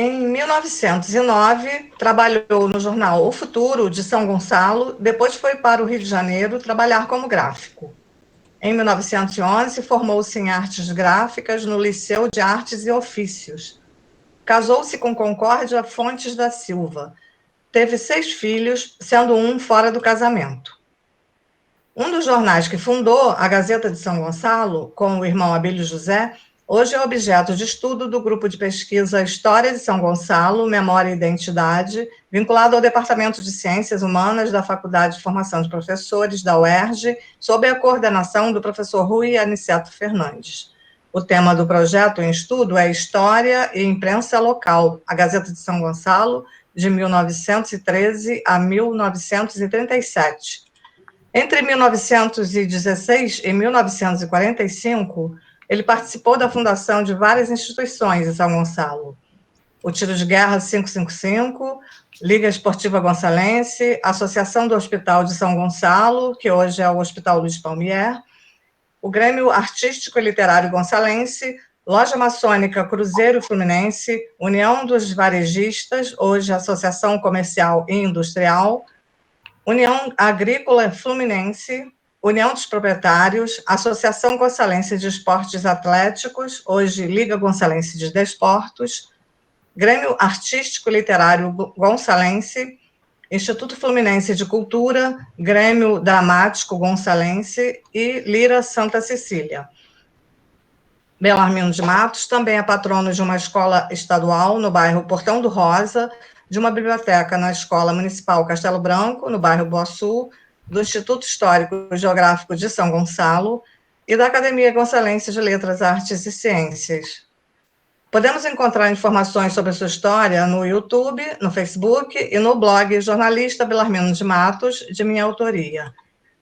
Em 1909, trabalhou no jornal O Futuro, de São Gonçalo, depois foi para o Rio de Janeiro trabalhar como gráfico. Em 1911, formou-se em artes gráficas no Liceu de Artes e Ofícios. Casou-se com Concórdia Fontes da Silva. Teve 6 filhos, sendo um fora do casamento. Um dos jornais que fundou, a Gazeta de São Gonçalo, com o irmão Abílio José, hoje é objeto de estudo do grupo de pesquisa História de São Gonçalo, Memória e Identidade, vinculado ao Departamento de Ciências Humanas da Faculdade de Formação de Professores da UERJ, sob a coordenação do professor Rui Aniceto Fernandes. O tema do projeto em estudo é História e Imprensa Local, a Gazeta de São Gonçalo, de 1913 a 1937. Entre 1916 e 1945, ele participou da fundação de várias instituições em São Gonçalo. O Tiro de Guerra 555, Liga Esportiva Gonçalense, Associação do Hospital de São Gonçalo, que hoje é o Hospital Luiz Palmier, o Grêmio Artístico e Literário Gonçalense, Loja Maçônica Cruzeiro Fluminense, União dos Varejistas, hoje Associação Comercial e Industrial, União Agrícola Fluminense, União dos Proprietários, Associação Gonçalense de Esportes Atléticos, hoje Liga Gonçalense de Desportos, Grêmio Artístico Literário Gonçalense, Instituto Fluminense de Cultura, Grêmio Dramático Gonçalense e Lira Santa Cecília. Belarmino de Matos também é patrono de uma escola estadual no bairro Portão do Rosa, de uma biblioteca na Escola Municipal Castelo Branco, no bairro Boa Sul, do Instituto Histórico e Geográfico de São Gonçalo e da Academia Gonçalense de Letras, Artes e Ciências. Podemos encontrar informações sobre a sua história no YouTube, no Facebook e no blog Jornalista Belarmino de Matos, de minha autoria.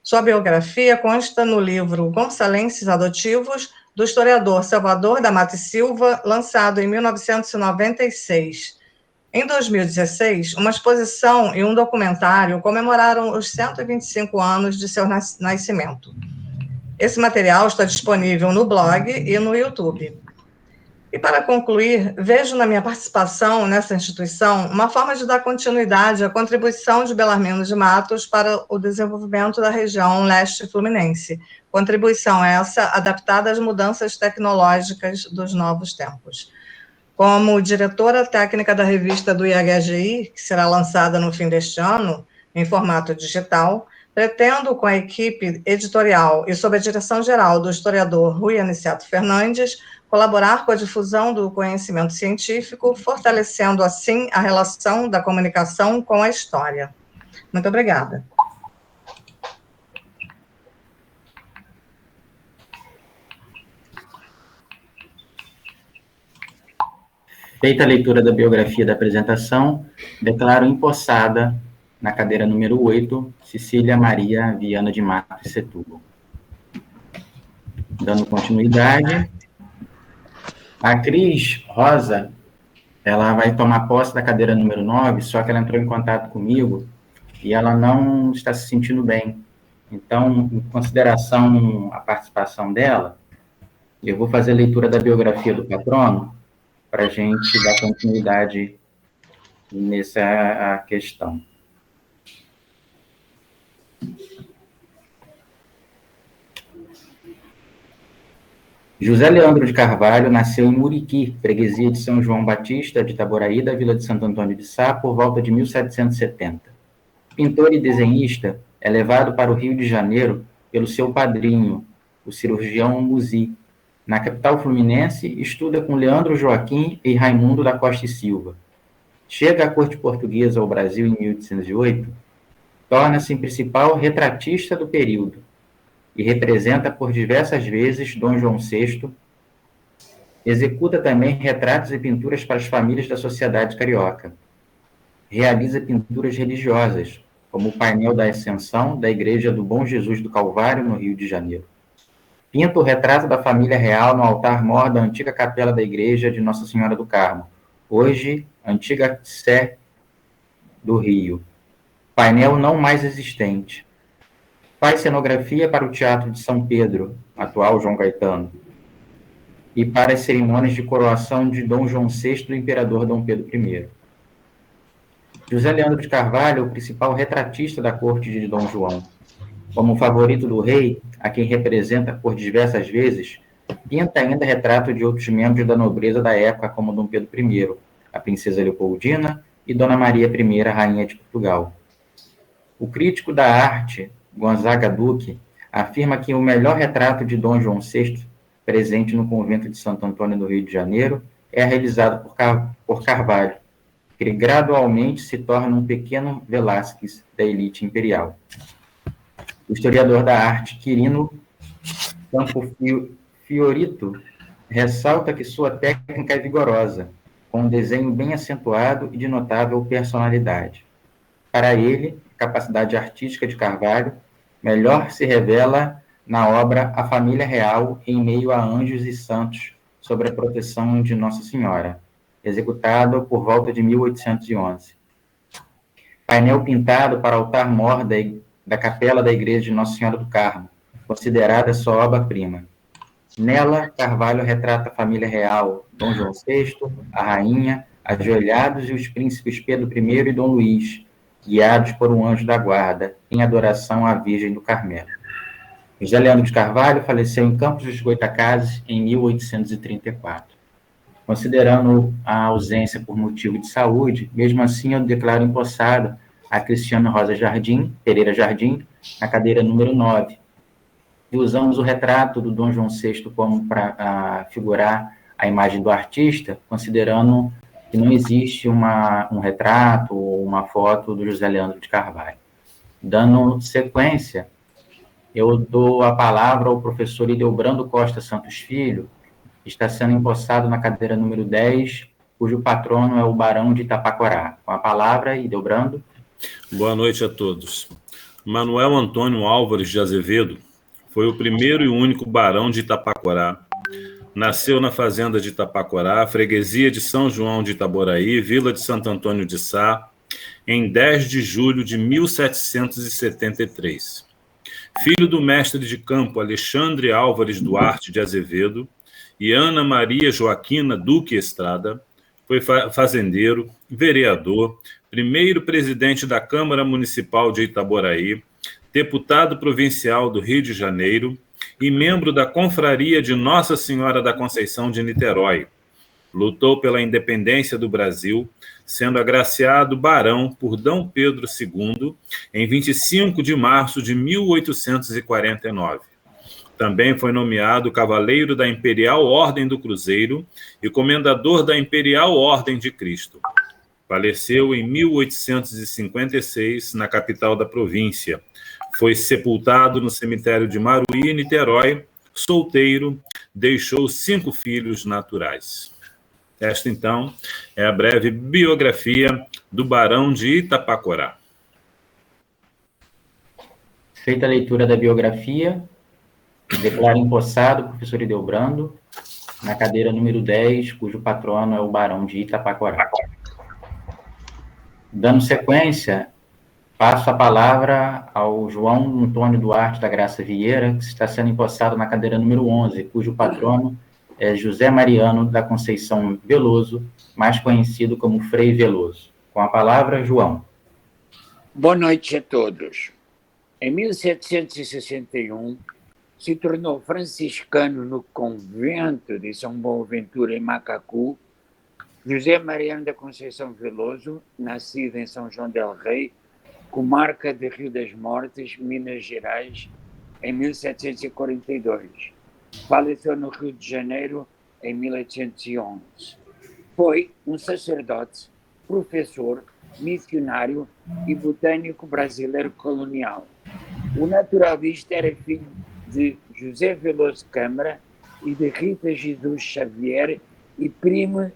Sua biografia consta no livro Gonçalenses Adotivos, do historiador Salvador da Mata e Silva, lançado em 1996. Em 2016, uma exposição e um documentário comemoraram os 125 anos de seu nascimento. Esse material está disponível no blog e no YouTube. E, para concluir, vejo na minha participação nessa instituição uma forma de dar continuidade à contribuição de Belarmino de Matos para o desenvolvimento da região leste fluminense, contribuição essa adaptada às mudanças tecnológicas dos novos tempos. Como diretora técnica da revista do IHGI, que será lançada no fim deste ano, em formato digital, pretendo, com a equipe editorial e sob a direção geral do historiador Rui Aniceto Fernandes, colaborar com a difusão do conhecimento científico, fortalecendo, assim, a relação da comunicação com a história. Muito obrigada. Feita a leitura da biografia da apresentação, declaro empossada, na cadeira número 8, Cecília Maria Viana de Matos Setúbal. Dando continuidade, a Cris Rosa, ela vai tomar posse da cadeira número 9, só que ela entrou em contato comigo e ela não está se sentindo bem. Então, em consideração à participação dela, eu vou fazer a leitura da biografia do patrono para a gente dar continuidade nessa questão. José Leandro de Carvalho nasceu em Muriqui, freguesia de São João Batista, de Itaboraí, da vila de Santo Antônio de Sá, por volta de 1770. Pintor e desenhista, é levado para o Rio de Janeiro pelo seu padrinho, o cirurgião Musi. Na capital fluminense, estuda com Leandro Joaquim e Raimundo da Costa e Silva. Chega à corte portuguesa ao Brasil em 1808, torna-se principal retratista do período e representa por diversas vezes Dom João VI. Executa também retratos e pinturas para as famílias da sociedade carioca. Realiza pinturas religiosas, como o painel da Ascensão da Igreja do Bom Jesus do Calvário, no Rio de Janeiro. Pinta o retrato da família real no altar-mor da antiga capela da Igreja de Nossa Senhora do Carmo, hoje antiga Sé do Rio. Painel não mais existente. Faz cenografia para o Teatro de São Pedro, atual João Caetano. e para as cerimônias de coroação de Dom João VI do imperador Dom Pedro I. José Leandro de Carvalho é o principal retratista da corte de Dom João. Como favorito do rei, a quem representa por diversas vezes, pinta ainda retrato de outros membros da nobreza da época, como Dom Pedro I, a princesa Leopoldina e Dona Maria I, rainha de Portugal. O crítico da arte, Gonzaga Duque, afirma que o melhor retrato de Dom João VI, presente no convento de Santo Antônio do Rio de Janeiro, é realizado por Carvalho, que gradualmente se torna um pequeno Velázquez da elite imperial. O historiador da arte, Quirino Campo Fiorito, ressalta que sua técnica é vigorosa, com um desenho bem acentuado e de notável personalidade. Para ele, a capacidade artística de Carvalho melhor se revela na obra A Família Real em Meio a Anjos e Santos, sob a proteção de Nossa Senhora, executado por volta de 1811. Painel pintado para altar-mor da capela da igreja de Nossa Senhora do Carmo, considerada sua obra-prima. Nela, Carvalho retrata a família real, Dom João VI, a rainha, ajoelhados e os príncipes Pedro I e Dom Luís, guiados por um anjo da guarda, em adoração à Virgem do Carmelo. José Leandro de Carvalho faleceu em Campos dos Goytacazes em 1834. Considerando a ausência por motivo de saúde, mesmo assim eu declaro empossado a Cristiana Rosa Pereira Jardim, na cadeira número 9. E usamos o retrato do Dom João VI como para figurar a imagem do artista, considerando que não existe um retrato ou uma foto do José Leandro de Carvalho. Dando sequência, eu dou a palavra ao professor Ideobrando Costa Santos Filho, que está sendo empossado na cadeira número 10, cujo patrono é o Barão de Itapacorá. Com a palavra, Ideobrando. Boa noite a todos. Manuel Antônio Álvares de Azevedo foi o primeiro e único barão de Itapacorá. Nasceu na fazenda de Itapacorá, freguesia de São João de Itaboraí, vila de Santo Antônio de Sá, em 10 de julho de 1773. Filho do mestre de campo Alexandre Álvares Duarte de Azevedo e Ana Maria Joaquina Duque Estrada, foi fazendeiro, vereador, primeiro presidente da Câmara Municipal de Itaboraí, deputado provincial do Rio de Janeiro e membro da Confraria de Nossa Senhora da Conceição de Niterói. Lutou pela independência do Brasil, sendo agraciado barão por Dom Pedro II em 25 de março de 1849. Também foi nomeado cavaleiro da Imperial Ordem do Cruzeiro e comendador da Imperial Ordem de Cristo. Faleceu em 1856, na capital da província. Foi sepultado no cemitério de Maruí, Niterói. Solteiro, deixou 5 filhos naturais. Esta, então, é a breve biografia do Barão de Itapacorá. Feita a leitura da biografia, declaro empossado o professor Ideobrando na cadeira número 10, cujo patrono é o Barão de Itapacorá. Dando sequência, passo a palavra ao João Antônio Duarte da Graça Vieira, que está sendo empossado na cadeira número 11, cujo patrono é José Mariano da Conceição Veloso, mais conhecido como Frei Veloso. Com a palavra, João. Boa noite a todos. Em 1761, se tornou franciscano no convento de São Boaventura, em Macacu, José Mariano da Conceição Veloso, nascido em São João del Rei, comarca de Rio das Mortes, Minas Gerais, em 1742. Faleceu no Rio de Janeiro em 1811. Foi um sacerdote, professor, missionário e botânico brasileiro colonial. O naturalista era filho de José Veloso Câmara e de Rita Jesus Xavier e primo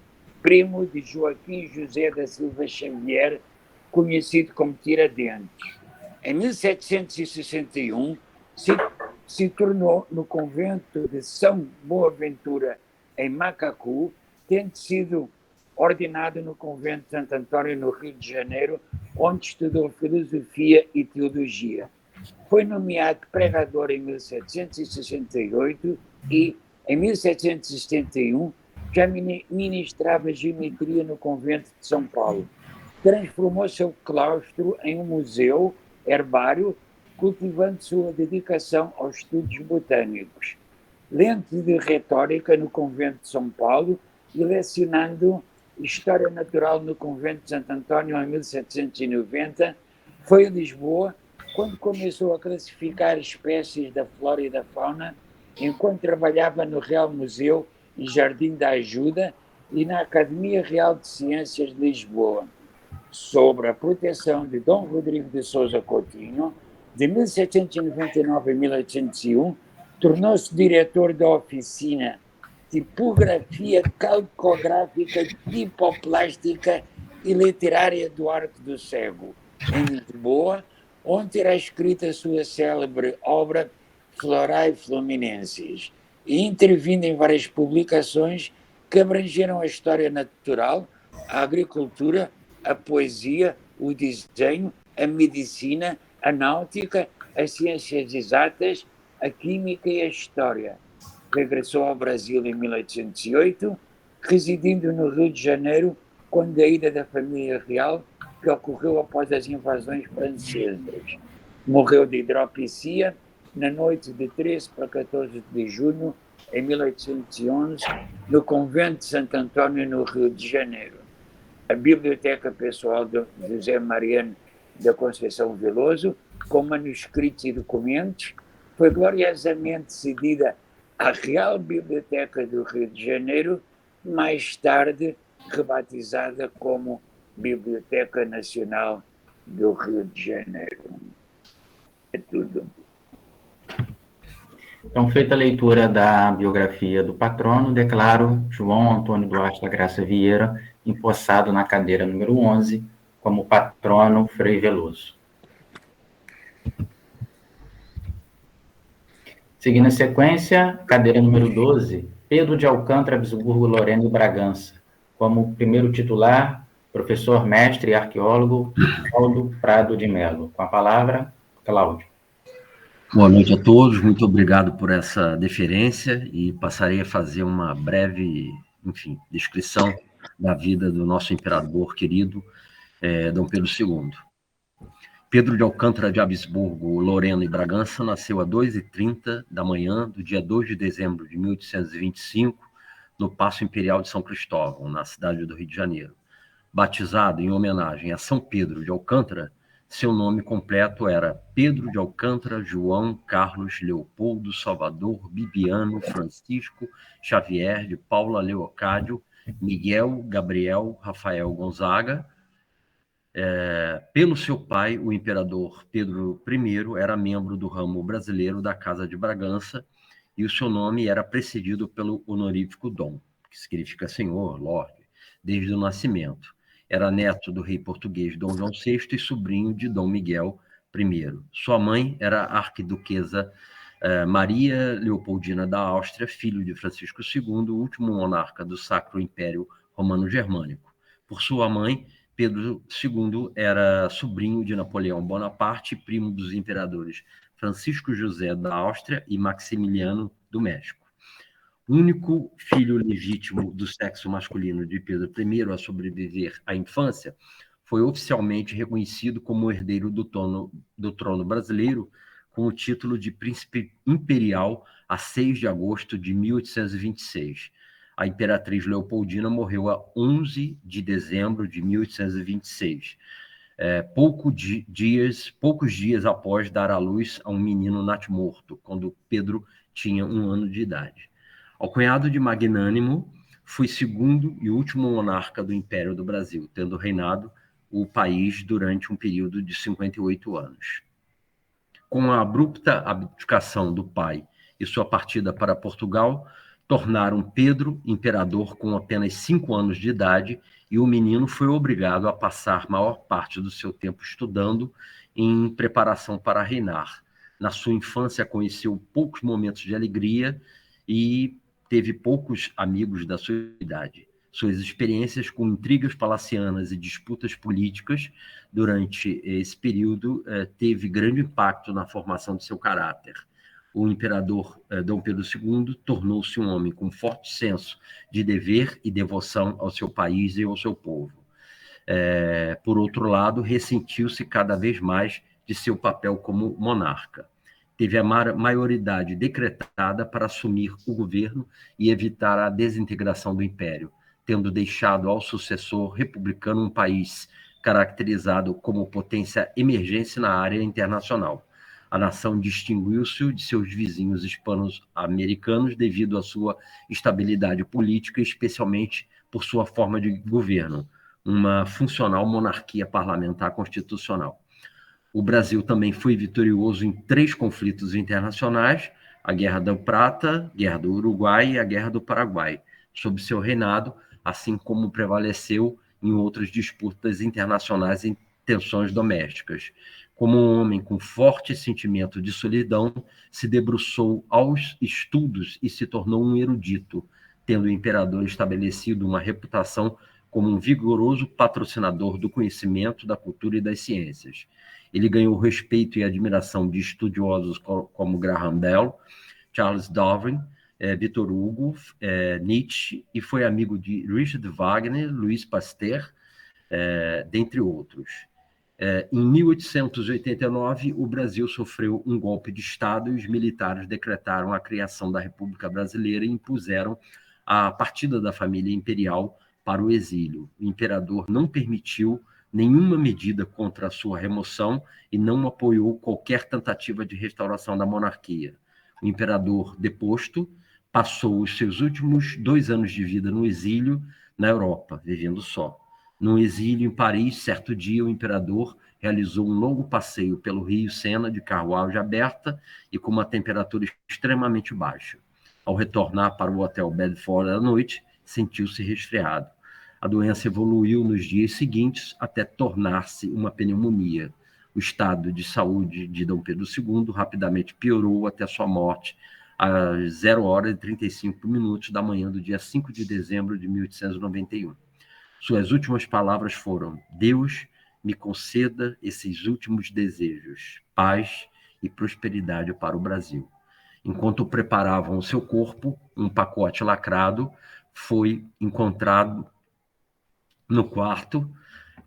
de Joaquim José da Silva Xavier, conhecido como Tiradentes. Em 1761, se tornou no convento de São Boaventura, em Macacu, tendo sido ordenado no convento de Santo Antônio, no Rio de Janeiro, onde estudou filosofia e teologia. Foi nomeado pregador em 1768 e, Em 1771, já ministrava geometria no convento de São Paulo. Transformou seu claustro em um museu, herbário, cultivando sua dedicação aos estudos botânicos. Lente de retórica no convento de São Paulo e lecionando História Natural no convento de Santo António em 1790, foi a Lisboa quando começou a classificar espécies da flora e da fauna, enquanto trabalhava no Real Museu e Jardim da Ajuda e na Academia Real de Ciências de Lisboa, sob a proteção de Dom Rodrigo de Sousa Coutinho. De 1799 a 1801, tornou-se diretor da oficina Tipografia Calcográfica, Tipoplástica e Literária do Arco do Cego, em Lisboa, onde terá escrito a sua célebre obra Florae Fluminenses, e intervindo em várias publicações que abrangeram a história natural, a agricultura, a poesia, o desenho, a medicina, a náutica, as ciências exatas, a química e a história. Regressou ao Brasil em 1808, residindo no Rio de Janeiro quando a ida da família real, que ocorreu após as invasões francesas. Morreu de hidropisia na noite de 13 para 14 de junho em 1811, no convento de Santo António, no Rio de Janeiro. A biblioteca pessoal de José Mariano da Conceição Veloso, com manuscritos e documentos, foi gloriosamente cedida à Real Biblioteca do Rio de Janeiro, mais tarde rebatizada como Biblioteca Nacional do Rio de Janeiro. É tudo. Então, feita a leitura da biografia do patrono, declaro João Antônio Duarte da Graça Vieira empossado na cadeira número 11 como patrono Frei Veloso. Seguindo a sequência, cadeira número 12, Pedro de Alcântara Habsburgo Lorena e Bragança, como primeiro titular, professor mestre e arqueólogo Cláudio Prado de Melo. Com a palavra, Cláudio. Boa noite a todos, muito obrigado por essa deferência e passarei a fazer uma breve, descrição da vida do nosso imperador querido, Dom Pedro II. Pedro de Alcântara de Habsburgo, Lorena e Bragança nasceu às 2h30 da manhã do dia 2 de dezembro de 1825, no Paço Imperial de São Cristóvão, na cidade do Rio de Janeiro. Batizado em homenagem a São Pedro de Alcântara, seu nome completo era Pedro de Alcântara João Carlos Leopoldo Salvador Bibiano Francisco Xavier de Paula Leocádio Miguel Gabriel Rafael Gonzaga. Pelo seu pai, o imperador Pedro I era membro do ramo brasileiro da Casa de Bragança e o seu nome era precedido pelo honorífico Dom, que significa senhor, lorde, desde o nascimento. Era neto do rei português Dom João VI e sobrinho de Dom Miguel I. Sua mãe era a arquiduquesa Maria Leopoldina da Áustria, filho de Francisco II, o último monarca do Sacro Império Romano-Germânico. Por sua mãe, Pedro II era sobrinho de Napoleão Bonaparte, primo dos imperadores Francisco José da Áustria e Maximiliano do México. Único filho legítimo do sexo masculino de Pedro I a sobreviver à infância, foi oficialmente reconhecido como herdeiro do trono brasileiro, com o título de príncipe imperial a 6 de agosto de 1826. A imperatriz Leopoldina morreu a 11 de dezembro de 1826, poucos dias após dar à luz a um menino natimorto, quando Pedro tinha 1 ano de idade. Alcunhado de Magnânimo, foi segundo e último monarca do Império do Brasil, tendo reinado o país durante um período de 58 anos. Com a abrupta abdicação do pai e sua partida para Portugal, tornaram Pedro imperador com apenas 5 anos de idade, e o menino foi obrigado a passar maior parte do seu tempo estudando em preparação para reinar. Na sua infância conheceu poucos momentos de alegria e teve poucos amigos da sua idade. Suas experiências com intrigas palacianas e disputas políticas durante esse período teve grande impacto na formação de seu caráter. o imperador Dom Pedro II tornou-se um homem com forte senso de dever e devoção ao seu país e ao seu povo. Por outro lado, ressentiu-se cada vez mais de seu papel como monarca. Teve a maioridade decretada para assumir o governo e evitar a desintegração do império, tendo deixado ao sucessor republicano um país caracterizado como potência emergente na área internacional. A nação distinguiu-se de seus vizinhos hispano-americanos devido à sua estabilidade política, especialmente por sua forma de governo, uma funcional monarquia parlamentar constitucional. O Brasil também foi vitorioso em 3 conflitos internacionais, a Guerra do Prata, a Guerra do Uruguai e a Guerra do Paraguai, sob seu reinado, assim como prevaleceu em outras disputas internacionais e tensões domésticas. Como um homem com forte sentimento de solidão, se debruçou aos estudos e se tornou um erudito, tendo o imperador estabelecido uma reputação como um vigoroso patrocinador do conhecimento, da cultura e das ciências. Ele ganhou respeito e admiração de estudiosos como Graham Bell, Charles Darwin, Victor Hugo, Nietzsche, e foi amigo de Richard Wagner, Louis Pasteur, dentre outros. Em 1889, o Brasil sofreu um golpe de Estado e os militares decretaram a criação da República Brasileira e impuseram a partida da família imperial para o exílio. O imperador não permitiu nenhuma medida contra a sua remoção e não apoiou qualquer tentativa de restauração da monarquia. O imperador deposto passou os seus últimos 2 anos de vida no exílio na Europa, vivendo só. No exílio em Paris, certo dia, o imperador realizou um longo passeio pelo rio Sena de carruagem aberta e com uma temperatura extremamente baixa. Ao retornar para o Hotel Bedford à noite, sentiu-se resfriado. A doença evoluiu nos dias seguintes até tornar-se uma pneumonia. O estado de saúde de Dom Pedro II rapidamente piorou até sua morte às 0h35 da manhã do dia 5 de dezembro de 1891. Suas últimas palavras foram: Deus me conceda esses últimos desejos, paz e prosperidade para o Brasil. Enquanto preparavam o seu corpo, um pacote lacrado foi encontrado no quarto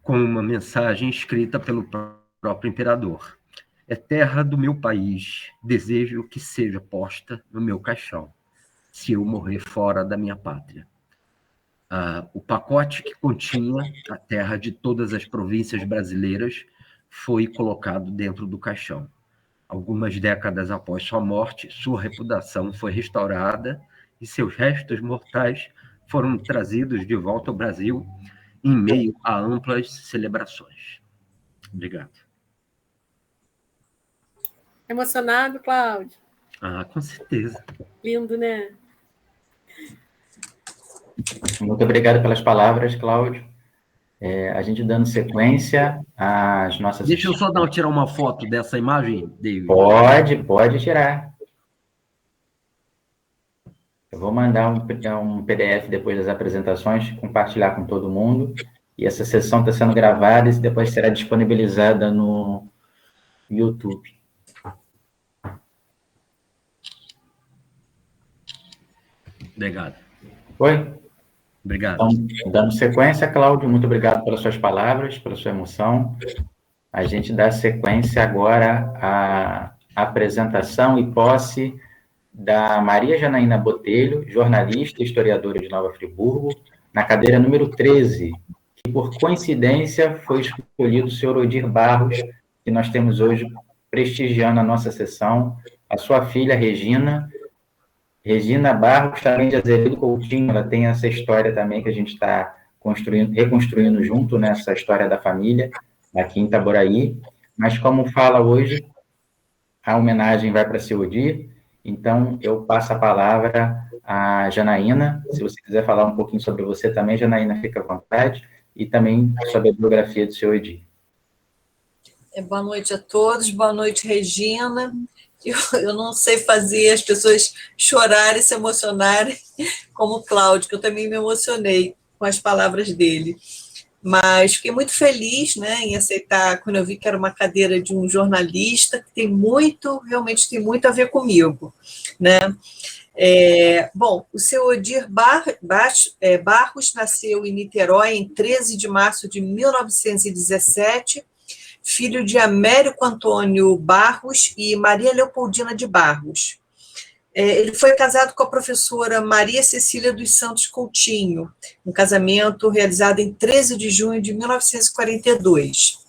com uma mensagem escrita pelo próprio imperador. É terra do meu país, desejo que seja posta no meu caixão, se eu morrer fora da minha pátria. O pacote que continha a terra de todas as províncias brasileiras foi colocado dentro do caixão. Algumas décadas após sua morte, sua reputação foi restaurada e seus restos mortais foram trazidos de volta ao Brasil em meio a amplas celebrações. Obrigado. Emocionado, Cláudio? Com certeza. Lindo, né? Muito obrigado pelas palavras, Cláudio. A gente dando sequência às nossas... Deixa eu só tirar uma foto dessa imagem, David. Pode tirar. Eu vou mandar um PDF depois das apresentações, compartilhar com todo mundo. E essa sessão está sendo gravada e depois será disponibilizada no YouTube. Obrigado. Oi? Obrigado. Então, dando sequência, Cláudio, muito obrigado pelas suas palavras, pela sua emoção. A gente dá sequência agora à apresentação e posse da Maria Janaína Botelho, jornalista e historiadora de Nova Friburgo, na cadeira número 13, que por coincidência foi escolhido o senhor Odir Barros, que nós temos hoje prestigiando a nossa sessão, a sua filha Regina Barros, também de Azevedo Coutinho. Ela tem essa história também que a gente está reconstruindo junto, né, essa história da família, aqui em Itaboraí. Mas como fala hoje, a homenagem vai para seu Odir, então eu passo a palavra à Janaína. Se você quiser falar um pouquinho sobre você também, Janaína, fica à vontade, e também sobre a biografia do seu Odir. Boa noite a todos, boa noite, Regina. Eu não sei fazer as pessoas chorarem, se emocionarem, como o Cláudio, que eu também me emocionei com as palavras dele. mas fiquei muito feliz, né, em aceitar, quando eu vi que era uma cadeira de um jornalista, que tem muito, realmente tem muito a ver comigo, né. Bom, o seu Odir Barros nasceu em Niterói em 13 de março de 1917, filho de Américo Antônio Barros e Maria Leopoldina de Barros. Ele foi casado com a professora Maria Cecília dos Santos Coutinho, um casamento realizado em 13 de junho de 1942.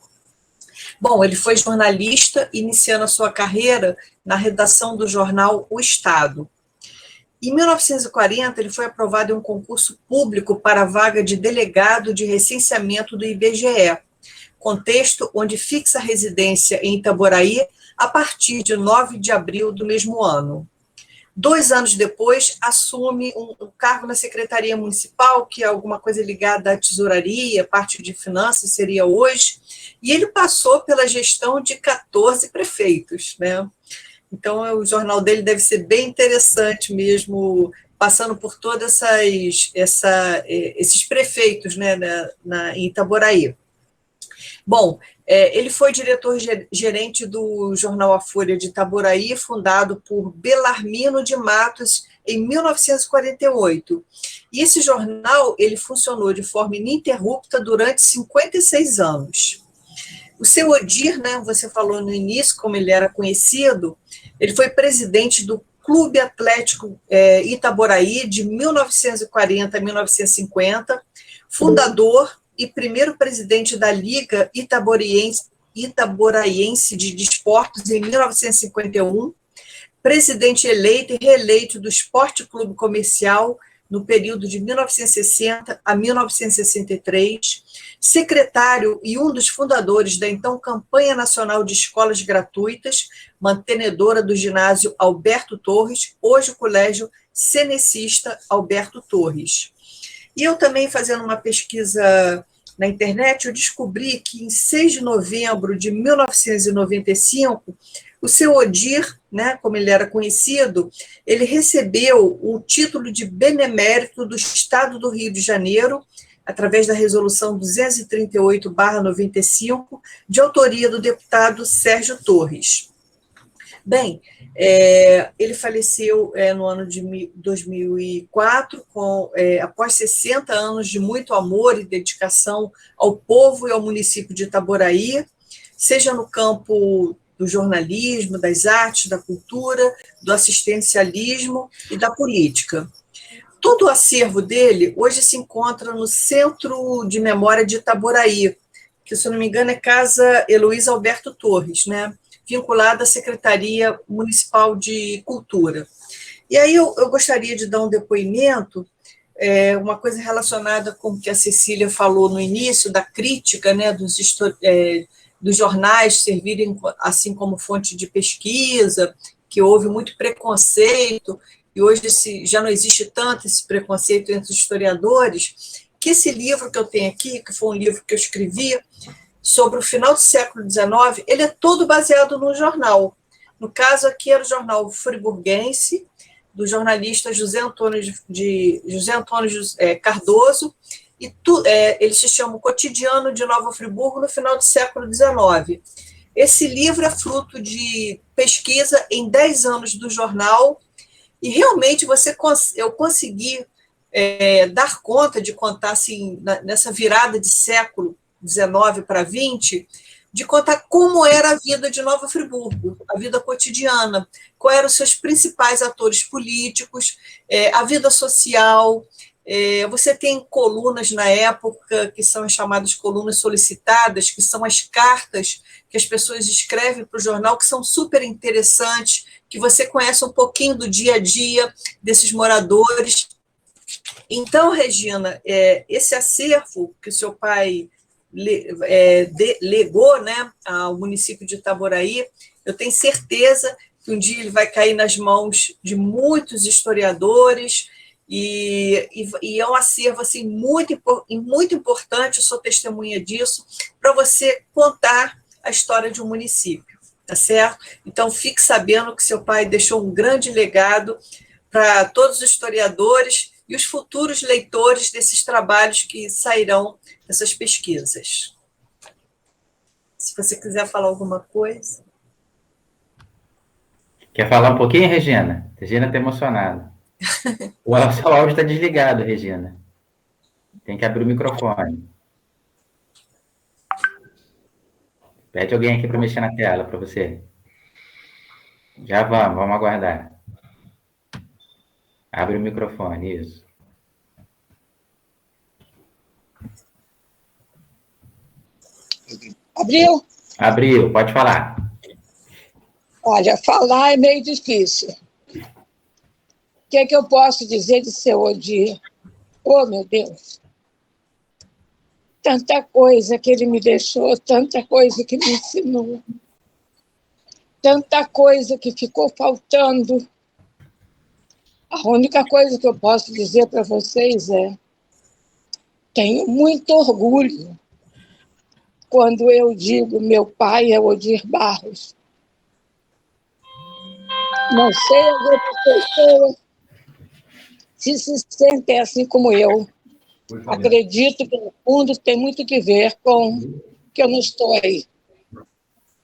Bom, ele foi jornalista, iniciando a sua carreira na redação do jornal O Estado. Em 1940, ele foi aprovado em um concurso público para a vaga de delegado de recenseamento do IBGE, contexto onde fixa residência em Itaboraí a partir de 9 de abril do mesmo ano. 2 anos depois, assume um cargo na Secretaria Municipal, que é alguma coisa ligada à tesouraria, parte de finanças seria hoje, e ele passou pela gestão de 14 prefeitos, né? Então, o jornal dele deve ser bem interessante mesmo, passando por todos esses prefeitos, né, em Itaboraí. Bom, ele foi diretor-gerente do jornal A Folha de Itaboraí, fundado por Belarmino de Matos, em 1948. E esse jornal ele funcionou de forma ininterrupta durante 56 anos. O seu Odir, né, você falou no início, como ele era conhecido, ele foi presidente do Clube Atlético Itaboraí de 1940 a 1950, fundador e primeiro presidente da Liga Itaboraiense de Desportos em 1951, presidente eleito e reeleito do Esporte Clube Comercial no período de 1960 a 1963, secretário e um dos fundadores da então Campanha Nacional de Escolas Gratuitas, mantenedora do ginásio Alberto Torres, hoje o Colégio Cenecista Alberto Torres. E eu também, fazendo uma pesquisa na internet, eu descobri que em 6 de novembro de 1995, o seu Odir, né, como ele era conhecido, ele recebeu o título de benemérito do Estado do Rio de Janeiro, através da resolução 238/95, de autoria do deputado Sérgio Torres. Bem, ele faleceu no ano de 2004, após 60 anos de muito amor e dedicação ao povo e ao município de Itaboraí, seja no campo do jornalismo, das artes, da cultura, do assistencialismo e da política. Todo o acervo dele hoje se encontra no Centro de Memória de Itaboraí, que, se eu não me engano, é Casa Heloísa Alberto Torres, né, vinculada à Secretaria Municipal de Cultura. E aí eu gostaria de dar um depoimento, uma coisa relacionada com o que a Cecília falou no início, da crítica, né, dos jornais servirem assim como fonte de pesquisa, que houve muito preconceito, e hoje já não existe tanto esse preconceito entre os historiadores, que esse livro que eu tenho aqui, que foi um livro que eu escrevi sobre o final do século XIX, ele é todo baseado num jornal. No caso aqui era o jornal friburguense, do jornalista José Antônio Cardoso, e ele se chama O Cotidiano de Nova Friburgo no final do século XIX. Esse livro é fruto de pesquisa em 10 anos do jornal, e realmente eu consegui dar conta de contar, assim, nessa virada de século XIX para XX, de contar como era a vida de Nova Friburgo, a vida cotidiana, quais eram os seus principais atores políticos, a vida social. Você tem colunas na época que são as chamadas colunas solicitadas, que são as cartas que as pessoas escrevem para o jornal, que são super interessantes, que você conhece um pouquinho do dia a dia desses moradores. Então, Regina, esse acervo que o seu pai legou, né, ao município de Itaboraí, eu tenho certeza que um dia ele vai cair nas mãos de muitos historiadores, e é um acervo assim, muito importante, eu sou testemunha disso, para você contar a história de um município, tá certo? Então, fique sabendo que seu pai deixou um grande legado para todos os historiadores e os futuros leitores desses trabalhos que sairão dessas pesquisas. Se você quiser falar alguma coisa. Quer falar um pouquinho, Regina? Regina está emocionada. O seu áudio está desligado, Regina. Tem que abrir o microfone. Pede alguém aqui para mexer na tela para você. Já vamos aguardar. Abre o microfone, isso. Abriu? Abriu, pode falar. Olha, falar é meio difícil. O que é que eu posso dizer de seu Odir? Oh, meu Deus! Tanta coisa que ele me deixou, tanta coisa que me ensinou, tanta coisa que ficou faltando. A única coisa que eu posso dizer para vocês é: tenho muito orgulho quando eu digo meu pai é Odir Barros. Não sei as outras pessoas se sentem assim como eu. Acredito que, no fundo, tem muito que ver com que eu não estou aí.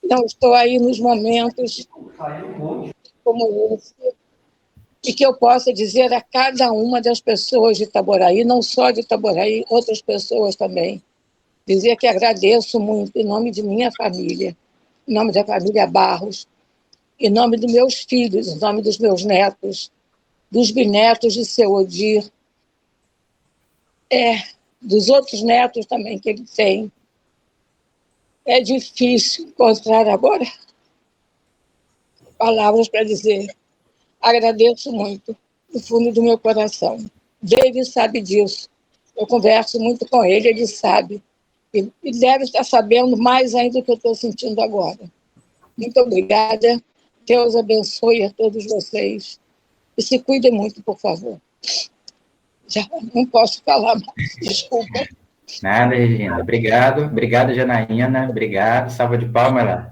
Não estou aí nos momentos como esse. E que eu possa dizer a cada uma das pessoas de Itaboraí, não só de Itaboraí, outras pessoas também, dizer que agradeço muito em nome de minha família, em nome da família Barros, em nome dos meus filhos, em nome dos meus netos, dos bisnetos de seu Odir, dos outros netos também que ele tem. É difícil encontrar agora palavras para dizer. Agradeço muito, do fundo do meu coração. David sabe disso. Eu converso muito com ele, ele sabe. E deve estar sabendo mais ainda do que eu estou sentindo agora. Muito obrigada. Deus abençoe a todos vocês. E se cuidem muito, por favor. Já não posso falar mais, desculpa. Nada, Regina. Obrigado. Obrigado, Janaína. Obrigado. Salva de palmas lá.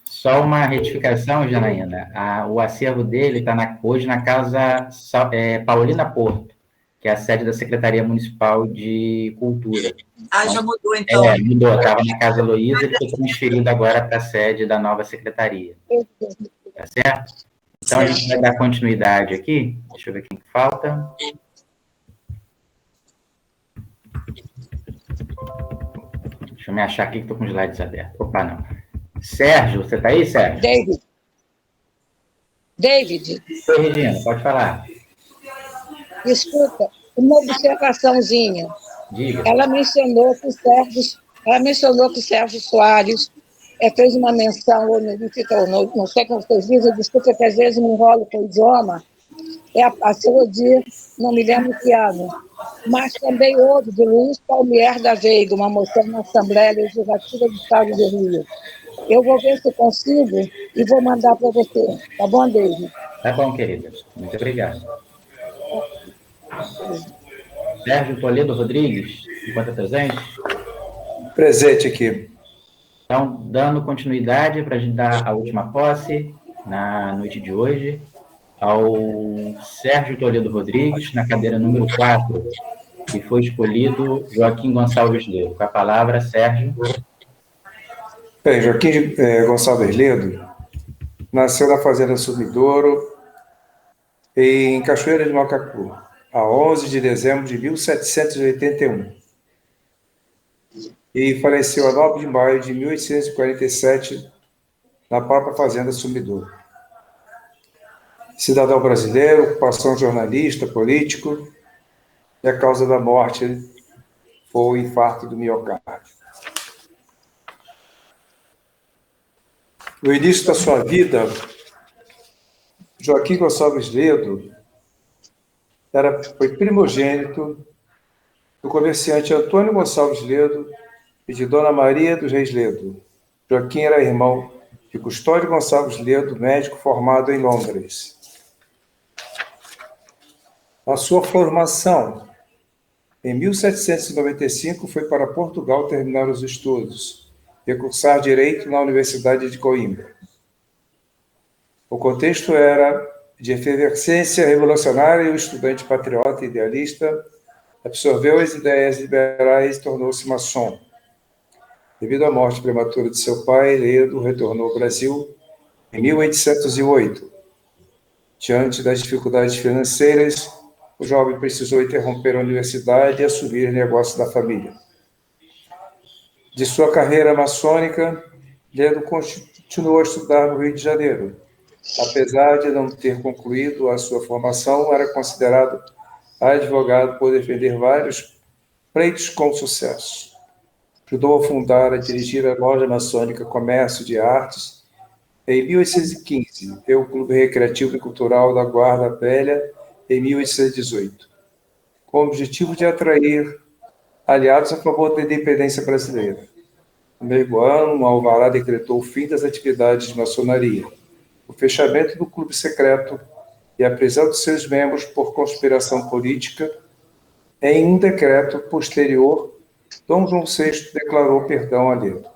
Só uma retificação, Janaína. O acervo dele está hoje na Casa Paulina Porto, que é a sede da Secretaria Municipal de Cultura. Ah, já mudou, então. Mudou. Estava na Casa Heloísa e foi transferido agora para a sede da nova secretaria. Tá certo? Então, a gente vai dar continuidade aqui. Deixa eu ver quem falta. Deixa eu me achar aqui que estou com os slides abertos. Opa, não. Sérgio, você está aí, Sérgio? David. Oi, Regina, pode falar. Escuta, uma observaçãozinha. Diga. Ela mencionou que o Sérgio Soares fez uma menção, não sei como vocês dizem, desculpa que às vezes me enrolo com o idioma, a seu Odir, não me lembro que ano, mas também houve de Luiz Palmier da Veiga, uma moção na Assembleia Legislativa do Estado do Rio. Eu vou ver se consigo e vou mandar para você. Tá bom, David? Tá bom, querida. Muito obrigado. Sérgio Toledo Rodrigues, enquanto presente? Presente aqui. Então, dando continuidade para a gente dar a última posse na noite de hoje ao Sérgio Toledo Rodrigues, na cadeira número 4, que foi escolhido Joaquim Gonçalves Ledo. Com a palavra, Sérgio. Bem, Joaquim Gonçalves Ledo nasceu na Fazenda Sumidouro, em Cachoeira de Macacu, a 11 de dezembro de 1781. E faleceu a 9 de maio de 1847, na própria Fazenda Sumidouro. Cidadão brasileiro, ocupação jornalista, político, e a causa da morte foi o infarto do miocárdio. No início da sua vida, Joaquim Gonçalves Ledo foi primogênito do comerciante Antônio Gonçalves Ledo e de Dona Maria dos Reis Ledo. Joaquim era irmão de Custódio Gonçalves Ledo, médico formado em Londres. A sua formação, em 1795, foi para Portugal terminar os estudos e cursar Direito na Universidade de Coimbra. O contexto era de efervescência revolucionária e o estudante patriota e idealista absorveu as ideias liberais e tornou-se maçom. Devido à morte prematura de seu pai, Ledo retornou ao Brasil em 1808. Diante das dificuldades financeiras, o jovem precisou interromper a universidade e assumir negócios da família. De sua carreira maçônica, Ledo continuou a estudar no Rio de Janeiro. Apesar de não ter concluído a sua formação, era considerado advogado por defender vários pleitos com sucesso. Ajudou a fundar e dirigir a loja maçônica Comércio de Artes em 1815 e o Clube Recreativo e Cultural da Guarda Velha em 1818, com o objetivo de atrair aliados a favor da independência brasileira. No mesmo ano, um alvará decretou o fim das atividades de maçonaria, o fechamento do clube secreto e a prisão de seus membros por conspiração política. Em um decreto posterior, Dom João VI declarou perdão a Ledo.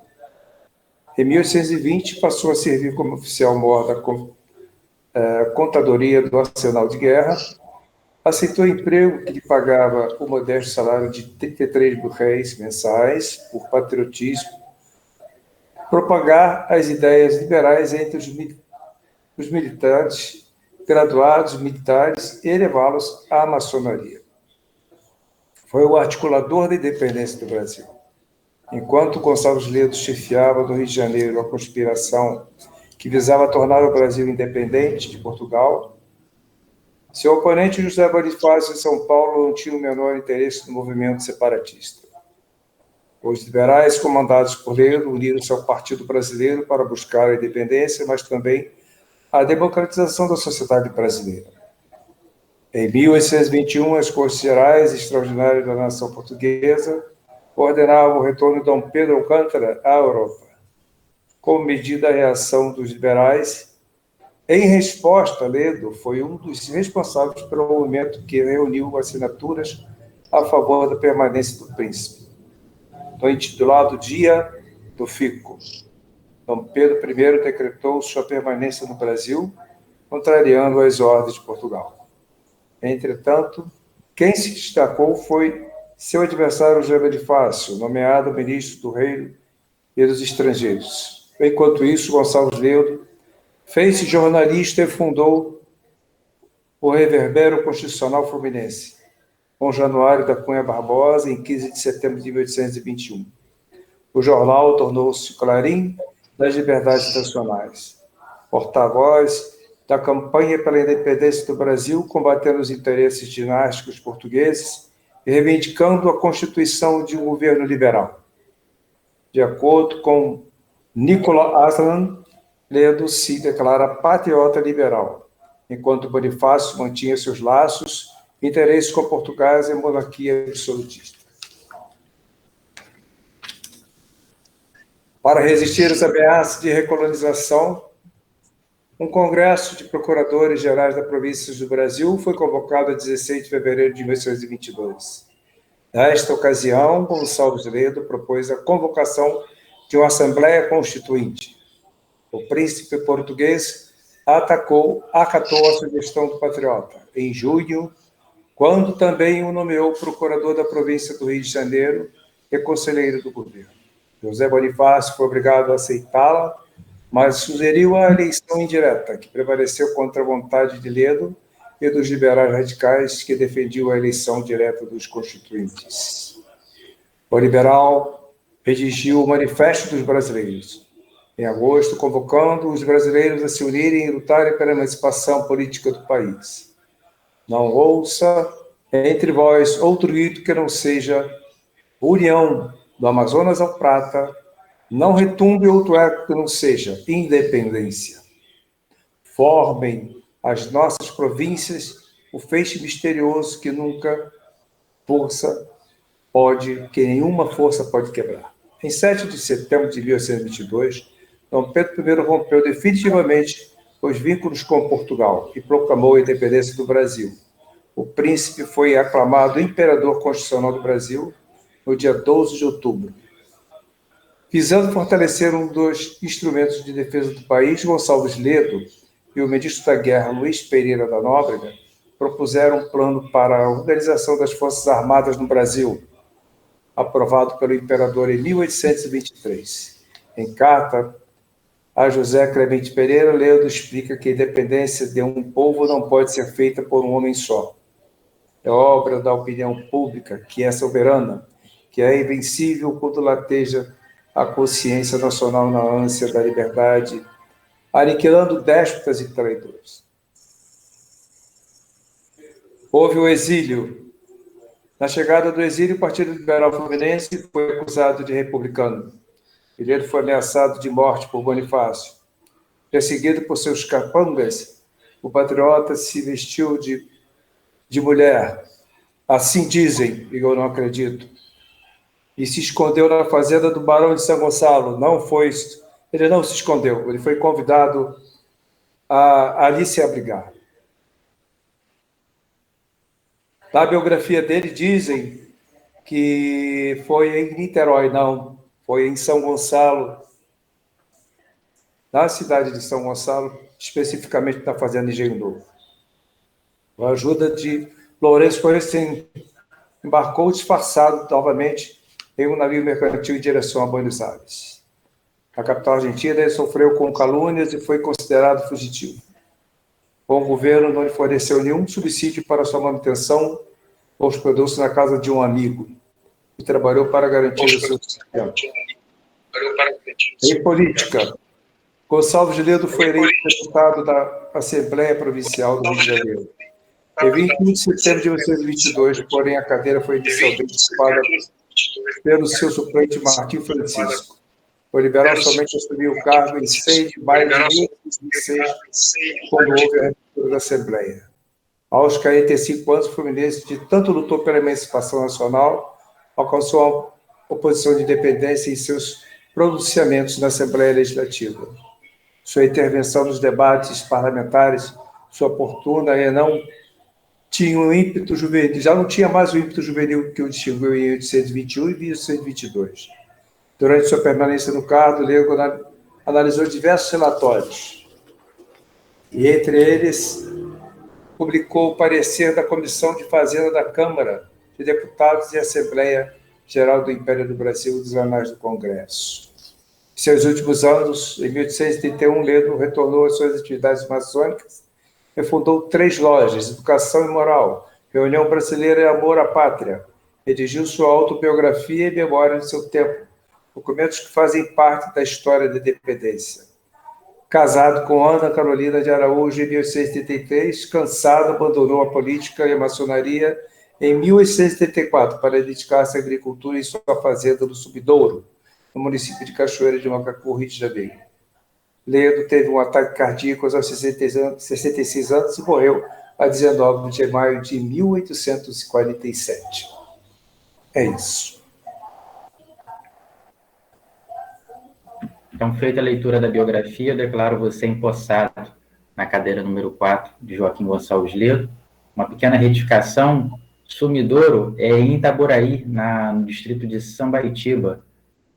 Em 1820, passou a servir como oficial-mor da Contadoria do Arsenal de Guerra, aceitou emprego que lhe pagava o modesto salário de 33 mil-réis mensais por patriotismo, propagar as ideias liberais entre os militantes, graduados militares, e levá-los à maçonaria. Foi o articulador da independência do Brasil. Enquanto Gonçalves Ledo chefiava no Rio de Janeiro a conspiração que visava tornar o Brasil independente de Portugal, seu oponente José Bonifácio de São Paulo não tinha o menor interesse no movimento separatista. Os liberais, comandados por Ledo, uniram-se ao Partido Brasileiro para buscar a independência, mas também a democratização da sociedade brasileira. Em 1821, as Cortes Gerais Extraordinárias da nação portuguesa ordenavam o retorno de Dom Pedro Alcântara à Europa. Como medida da reação dos liberais, em resposta, Ledo foi um dos responsáveis pelo movimento que reuniu assinaturas a favor da permanência do príncipe, no intitulado Dia do Fico. Dom Pedro I decretou sua permanência no Brasil, contrariando as ordens de Portugal. Entretanto, quem se destacou foi seu adversário José Bonifácio, nomeado ministro do Reino e dos Estrangeiros. Enquanto isso, Gonçalves Ledo fez-se jornalista e fundou o Reverbero Constitucional Fluminense, com Januário da Cunha Barbosa, em 15 de setembro de 1821. O jornal tornou-se Clarim das Liberdades Nacionais, porta-voz da campanha pela independência do Brasil, combatendo os interesses dinásticos portugueses e reivindicando a constituição de um governo liberal. De acordo com Nicolas Aslan, Ledo se declara patriota liberal, enquanto Bonifácio mantinha seus laços, interesses com Portugal e monarquia absolutista. Para resistir às ameaças de recolonização, um congresso de procuradores gerais da província do Brasil foi convocado a 16 de fevereiro de 1822. Nesta ocasião, Gonçalves Ledo propôs a convocação de uma Assembleia Constituinte. O príncipe português acatou a sugestão do patriota, em junho, quando também o nomeou procurador da província do Rio de Janeiro e conselheiro do governo. José Bonifácio foi obrigado a aceitá-la, mas sugeriu a eleição indireta, que prevaleceu contra a vontade de Ledo e dos liberais radicais que defendiam a eleição direta dos constituintes. O liberal redigiu o Manifesto dos Brasileiros, em agosto, convocando os brasileiros a se unirem e lutarem pela emancipação política do país. Não ouça entre vós outro grito que não seja união do Amazonas ao Prata, não retumbe outro eco que não seja independência. Formem as nossas províncias o feixe misterioso que nenhuma força pode quebrar. Em 7 de setembro de 1822, Dom Pedro I rompeu definitivamente os vínculos com Portugal e proclamou a independência do Brasil. O príncipe foi aclamado imperador constitucional do Brasil no dia 12 de outubro. Visando fortalecer um dos instrumentos de defesa do país, Gonçalves Ledo e o ministro da Guerra, Luiz Pereira da Nóbrega, propuseram um plano para a organização das Forças Armadas no Brasil, aprovado pelo imperador em 1823. Em carta a José Clemente Pereira, Ledo explica que a independência de um povo não pode ser feita por um homem só. É obra da opinião pública, que é soberana, que é invencível quando lateja a consciência nacional na ânsia da liberdade, aniquilando déspotas e traidores. Houve o exílio. Na chegada do exílio, o Partido Liberal Fluminense foi acusado de republicano. Ele foi ameaçado de morte por Bonifácio. Perseguido por seus capangas, o patriota se vestiu de mulher. Assim dizem, e eu não acredito. E se escondeu na fazenda do Barão de São Gonçalo. Ele não se escondeu, ele foi convidado a ali se abrigar. Na biografia dele dizem que foi em Niterói, não, foi em São Gonçalo, na cidade de São Gonçalo, especificamente na fazenda Engenho Novo. Com a ajuda de Lourenço Florestan, embarcou disfarçado novamente em um navio mercantil em direção a Buenos Aires. Na capital argentina, ele sofreu com calúnias e foi considerado fugitivo. O governo não lhe forneceu nenhum subsídio para sua manutenção, hospedou-se na casa de um amigo e trabalhou para garantir o seu sustento. Em política, Gonçalves Ledo foi eleito deputado da Assembleia Provincial do Rio de Janeiro. Em 21 de setembro de 1922, porém, a cadeira foi inicialmente ocupada pelo seu suplente Martim Francisco. O liberal somente assumiu o cargo em 6 de maio de 1926, quando houve a reabertura da Assembleia. Aos 45 anos, o Fluminense, de tanto lutou pela emancipação nacional, alcançou a posição de independência em seus pronunciamentos na Assembleia Legislativa. Sua intervenção nos debates parlamentares, sua oportuna e não tinha um ímpeto juvenil, já não tinha mais o ímpeto juvenil que o distinguiu em 1821 e 1822. Durante sua permanência no cargo, Ledo analisou diversos relatórios, e entre eles publicou o parecer da Comissão de Fazenda da Câmara de Deputados e Assembleia Geral do Império do Brasil dos Anais do Congresso. Em seus últimos anos, em 1831, Ledo retornou às suas atividades maçônicas e fundou 3 lojas, Educação e Moral, Reunião Brasileira e Amor à Pátria. Redigiu sua autobiografia e Memória do seu tempo, documentos que fazem parte da história da independência. Casado com Ana Carolina de Araújo em 1873, cansado, abandonou a política e a maçonaria em 1874 para dedicar-se à agricultura em sua fazenda no Subidouro, no município de Cachoeira de Macacu, Rio de Janeiro. Ledo teve um ataque cardíaco aos 66 anos e morreu a 19 de maio de 1847. É isso. Então, feita a leitura da biografia, eu declaro você empossado na cadeira número 4 de Joaquim Gonçalves Ledo. Uma pequena retificação, Sumidouro é em Itaboraí, no distrito de Sambaitiba,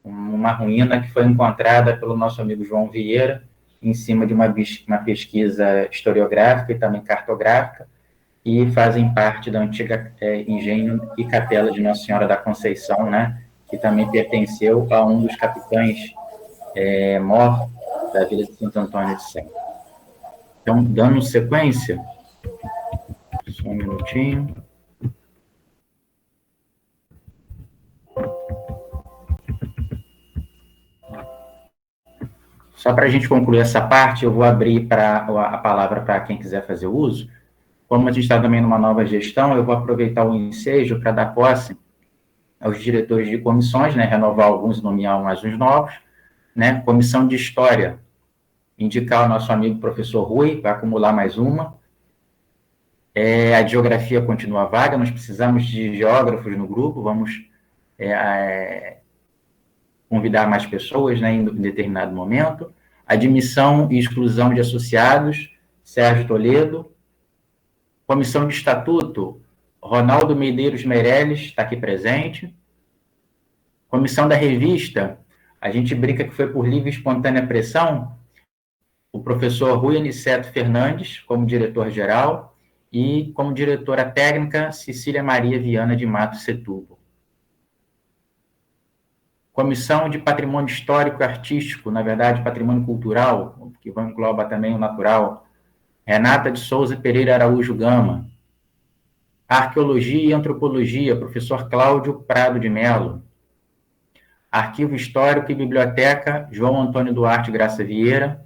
uma ruína que foi encontrada pelo nosso amigo João Vieira, em cima de uma pesquisa historiográfica e também cartográfica, e fazem parte da antiga engenho e capela de Nossa Senhora da Conceição, né, que também pertenceu a um dos capitães mor da Vila de Santo Antônio de Sé. Então, dando sequência, só um minutinho. Só para a gente concluir essa parte, eu vou abrir a palavra para quem quiser fazer uso. Como a gente está também numa nova gestão, eu vou aproveitar o ensejo para dar posse aos diretores de comissões, né, renovar alguns e nomear mais uns novos, né, comissão de História, indicar o nosso amigo professor Rui, vai acumular mais uma. A de Geografia continua vaga, nós precisamos de geógrafos no grupo, vamos convidar mais pessoas, né, em determinado momento. Admissão e exclusão de associados, Sérgio Toledo. Comissão de Estatuto, Ronaldo Medeiros Meirelles, está aqui presente. Comissão da Revista, A gente brinca que foi por livre e espontânea pressão. O professor Rui Aniceto Fernandes, como diretor-geral, e como diretora técnica, Cecília Maria Viana de Matos Setúbal. Comissão de Patrimônio Histórico e Artístico, na verdade, Patrimônio Cultural, que engloba também o natural, Renata de Souza Pereira Araújo Gama. Arqueologia e Antropologia, professor Cláudio Prado de Melo. Arquivo Histórico e Biblioteca, João Antônio Duarte Graça Vieira.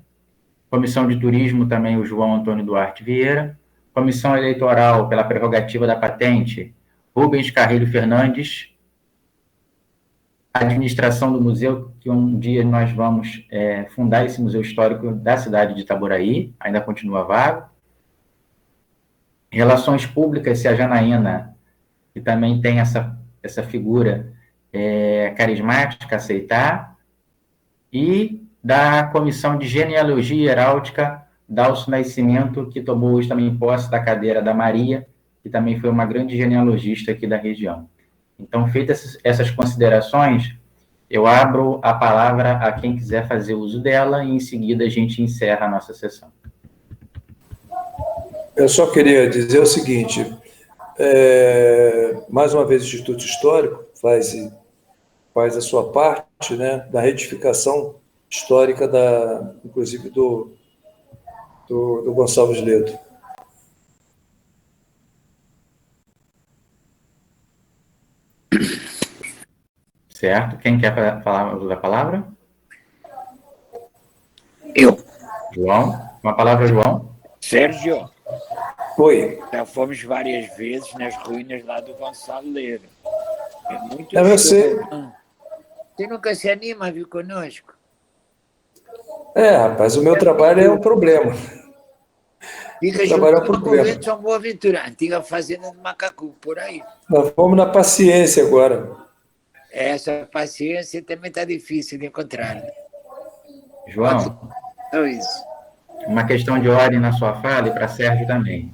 Comissão de Turismo, também o João Antônio Duarte Vieira. Comissão Eleitoral, pela prerrogativa da patente, Rubens Carrilho Fernandes. Administração do museu, que um dia nós vamos fundar esse museu histórico da cidade de Itaboraí, ainda continua vago. Relações Públicas, Cia Janaína, que também tem essa figura carismática, aceitar. E da Comissão de Genealogia e Heráldica, Dalcio Nascimento, que tomou hoje também posse da cadeira da Maria, que também foi uma grande genealogista aqui da região. Então, feitas essas considerações, eu abro a palavra a quem quiser fazer uso dela e, em seguida, a gente encerra a nossa sessão. Eu só queria dizer o seguinte, mais uma vez o Instituto Histórico faz a sua parte, né, da retificação histórica, inclusive do Gonçalves Ledo. Certo. Quem quer falar da palavra? Eu. João. Com a palavra, João. Sérgio. Oi. Já fomos várias vezes nas ruínas lá do Gonçalo Ledo. É muito você. Você nunca se anima a vir conosco? Rapaz, o meu trabalho é um problema. Fica junto com o convento de São Boaventura, antiga fazenda de Macacu, por aí. Nós vamos na paciência agora. Essa paciência também está difícil de encontrar. Né? João, Então, isso. Uma questão de ordem na sua fala e para Sérgio também.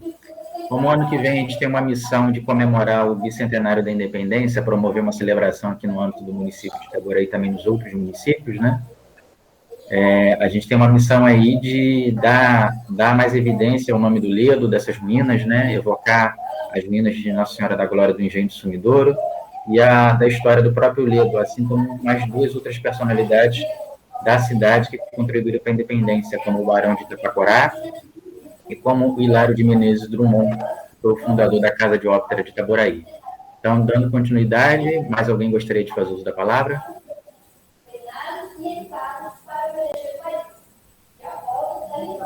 Como ano que vem a gente tem uma missão de comemorar o bicentenário da independência, promover uma celebração aqui no âmbito do município de Itaboraí e também nos outros municípios, né? A gente tem uma missão aí de dar mais evidência ao nome do Ledo, dessas minas, né? Evocar as minas de Nossa Senhora da Glória do Engenho de Sumidouro e da história do próprio Ledo, assim como mais duas outras personalidades da cidade que contribuíram para a independência, como o Barão de Itapacorá e como o Hilário de Menezes Drummond, foi o fundador da Casa de Ópera de Itaboraí. Então, dando continuidade, mais alguém gostaria de fazer uso da palavra?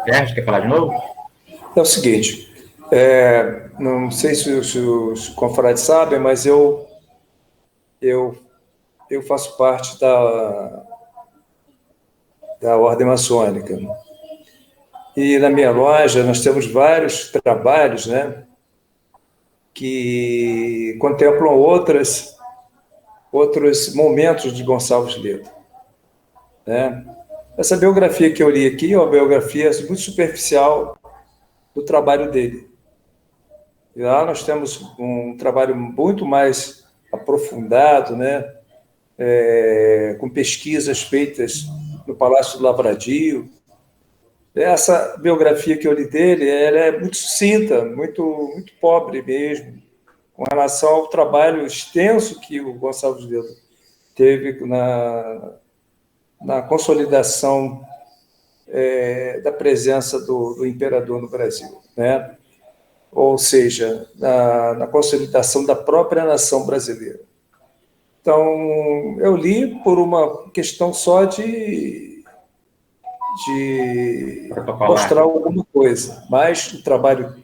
Sérgio, quer falar de novo? É o seguinte, não sei se os confrades sabem, mas eu faço parte da Ordem Maçônica. E na minha loja nós temos vários trabalhos, né, que contemplam outros momentos de Gonçalves Ledo. Né? Essa biografia que eu li aqui é uma biografia muito superficial do trabalho dele. E lá nós temos um trabalho muito mais aprofundado, né, com pesquisas feitas no Palácio do Lavradio. Essa biografia que eu li dele, ela é muito sucinta, muito, muito pobre mesmo, com relação ao trabalho extenso que o Gonçalves Ledo teve na consolidação da presença do imperador no Brasil, né? Ou seja, na consolidação da própria nação brasileira. Então, eu li por uma questão só de mostrar alguma coisa, mas o trabalho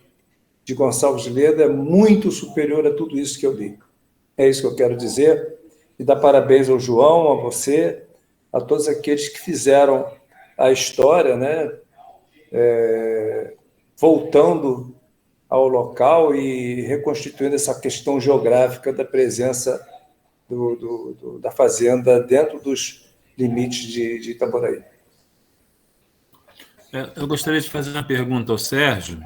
de Gonçalves Ledo é muito superior a tudo isso que eu li. É isso que eu quero dizer, e dar parabéns ao João, a você, a todos aqueles que fizeram a história, né, voltando ao local e reconstituindo essa questão geográfica da presença da fazenda dentro dos limites de Itaboraí. Eu gostaria de fazer uma pergunta ao Sérgio.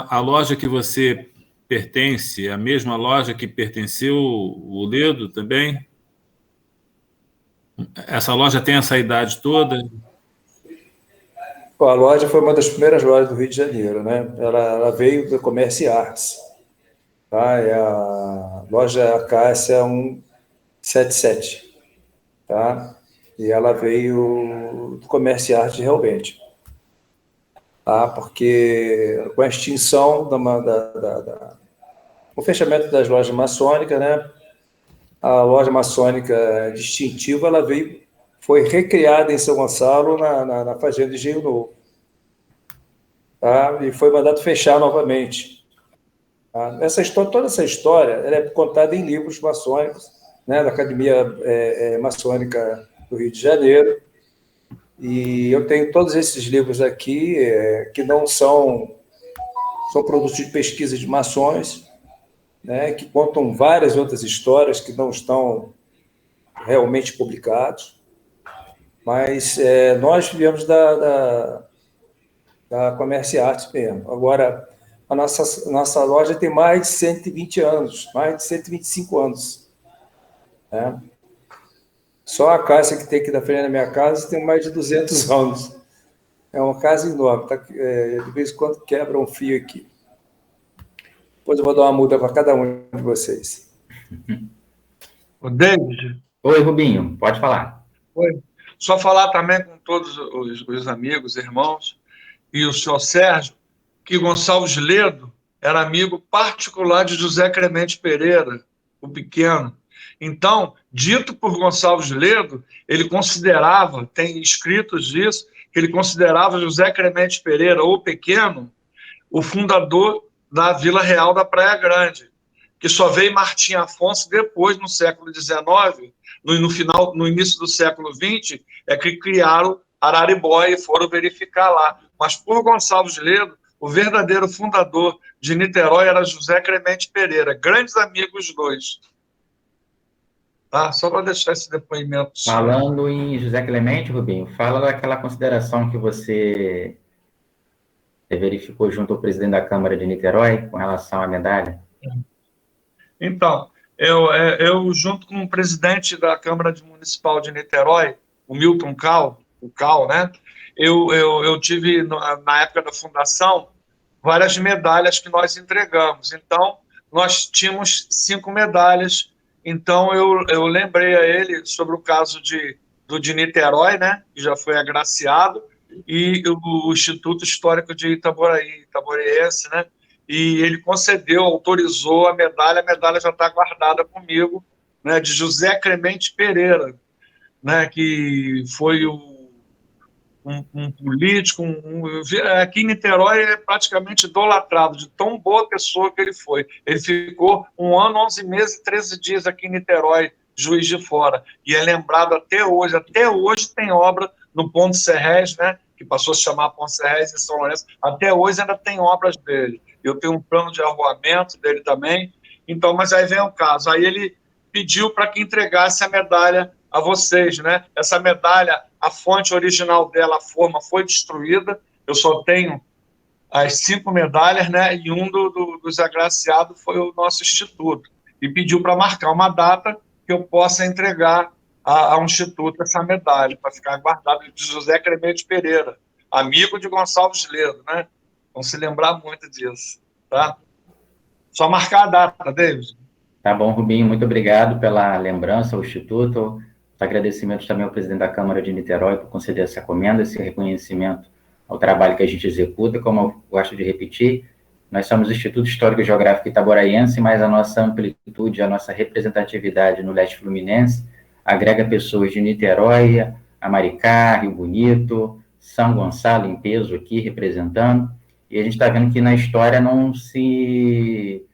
A loja que você pertence é a mesma loja que pertenceu o Ledo também? Essa loja tem essa idade toda? A loja foi uma das primeiras lojas do Rio de Janeiro, né? Ela veio do Comércio e Artes, tá? É a loja Acácia 177, tá? E ela veio do Comércio e Artes realmente, tá? Porque com a extinção o fechamento das lojas maçônicas, né? A loja maçônica distintiva, ela foi recriada em São Gonçalo na fazenda de Engenho Novo, tá? E foi mandado fechar novamente. Tá? Toda essa história ela é contada em livros maçônicos, né, da Academia Maçônica do Rio de Janeiro, e eu tenho todos esses livros aqui, que não são produtos de pesquisa de maçons, né, que contam várias outras histórias que não estão realmente publicados, mas nós viemos da Comércio e Artes mesmo. Agora, a nossa loja tem mais de 120 anos, mais de 125 anos. Né? Só a casa que tem aqui na frente da minha casa tem mais de 200 anos. É uma casa enorme, tá? De vez em quando quebra um fio aqui. Depois eu vou dar uma multa para cada um de vocês. O David. Oi, Rubinho, pode falar. Oi. Só falar também com todos os amigos, irmãos, e o senhor Sérgio, que Gonçalves Ledo era amigo particular de José Clemente Pereira, o Pequeno. Então, dito por Gonçalves Ledo, ele considerava, tem escritos disso, que ele considerava José Clemente Pereira, o Pequeno, o fundador da Vila Real da Praia Grande, que só veio Martim Afonso depois, no século XIX, no início do século XX, é que criaram Araribóia e foram verificar lá. Mas por Gonçalves Ledo, o verdadeiro fundador de Niterói era José Clemente Pereira, grandes amigos os dois. Tá? Só para deixar esse depoimento. Falando em José Clemente, Rubinho, fala daquela consideração que você verificou junto ao presidente da Câmara de Niterói com relação à medalha. Então, eu junto com o presidente da Câmara Municipal de Niterói, o Milton Cal, né? Eu tive, na época da fundação, várias medalhas que nós entregamos. Então, nós tínhamos 5 medalhas. Então, eu lembrei a ele sobre o caso do de Niterói, né? Que já foi agraciado, e o Instituto Histórico de Itaboriense, né? E ele concedeu, autorizou a medalha já está guardada comigo, né? De José Clemente Pereira, né? Que foi um político, aqui em Niterói é praticamente idolatrado, de tão boa pessoa que ele foi. Ele ficou 1 ano, 11 meses e 13 dias aqui em Niterói, Juiz de Fora, e é lembrado até hoje tem obra no Ponte Serrés, né, que passou a se chamar Ponte Serrés em São Lourenço, até hoje ainda tem obras dele. Eu tenho um plano de arruamento dele também, então, mas aí vem o caso, aí ele pediu para que entregasse a medalha a vocês, né? Essa medalha, a fonte original dela, a forma, foi destruída, eu só tenho as 5 medalhas, né? E um dos agraciados foi o nosso instituto, e pediu para marcar uma data que eu possa entregar ao instituto essa medalha, para ficar guardada, de José Clemente Pereira, amigo de Gonçalves Ledo, né? Vão se lembrar muito disso, tá? Só marcar a data, David. Tá bom, Rubinho, muito obrigado pela lembrança ao Instituto. Agradecimentos também ao presidente da Câmara de Niterói por conceder essa comenda, esse reconhecimento ao trabalho que a gente executa. Como eu gosto de repetir, nós somos o Instituto Histórico e Geográfico Itaboraense, mas a nossa amplitude, a nossa representatividade no leste fluminense agrega pessoas de Niterói, a Maricá, Rio Bonito, São Gonçalo em peso aqui representando, e a gente está vendo que na história não se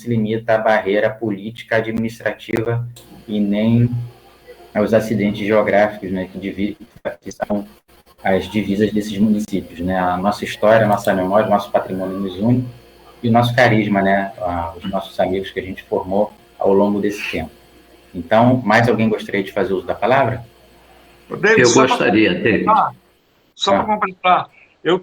limita à barreira política, administrativa e nem aos acidentes geográficos, né, que são as divisas desses municípios, né? A nossa história, a nossa memória, o nosso patrimônio nos une, e o nosso carisma, né? Os nossos amigos que a gente formou ao longo desse tempo. Então, mais alguém gostaria de fazer uso da palavra? David, eu gostaria, David. Só para completar, eu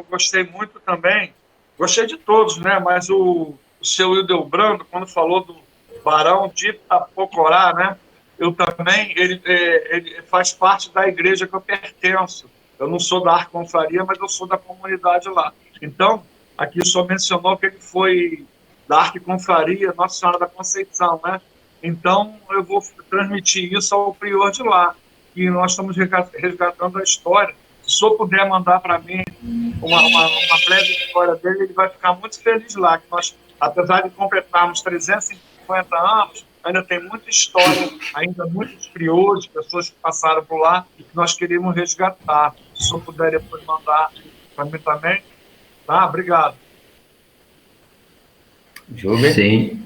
gostei muito também, gostei de todos, né? Mas o seu Hildebrando, quando falou do Barão de Itapocorá, né? eu também, ele faz parte da igreja que eu pertenço. Eu não sou da Arquiconfraria, mas eu sou da comunidade lá. Então, aqui o senhor mencionou que ele foi da Arquiconfraria Nossa Senhora da Conceição, né? Então, eu vou transmitir isso ao prior de lá, e nós estamos resgatando a história. Se o senhor puder mandar para mim uma breve história dele, ele vai ficar muito feliz lá, que nós, apesar de completarmos 350 anos, ainda tem muita história, ainda muitos priores, pessoas que passaram por lá, e que nós queríamos resgatar. Se o senhor puder depois mandar para mim também, tá? Obrigado. Sim.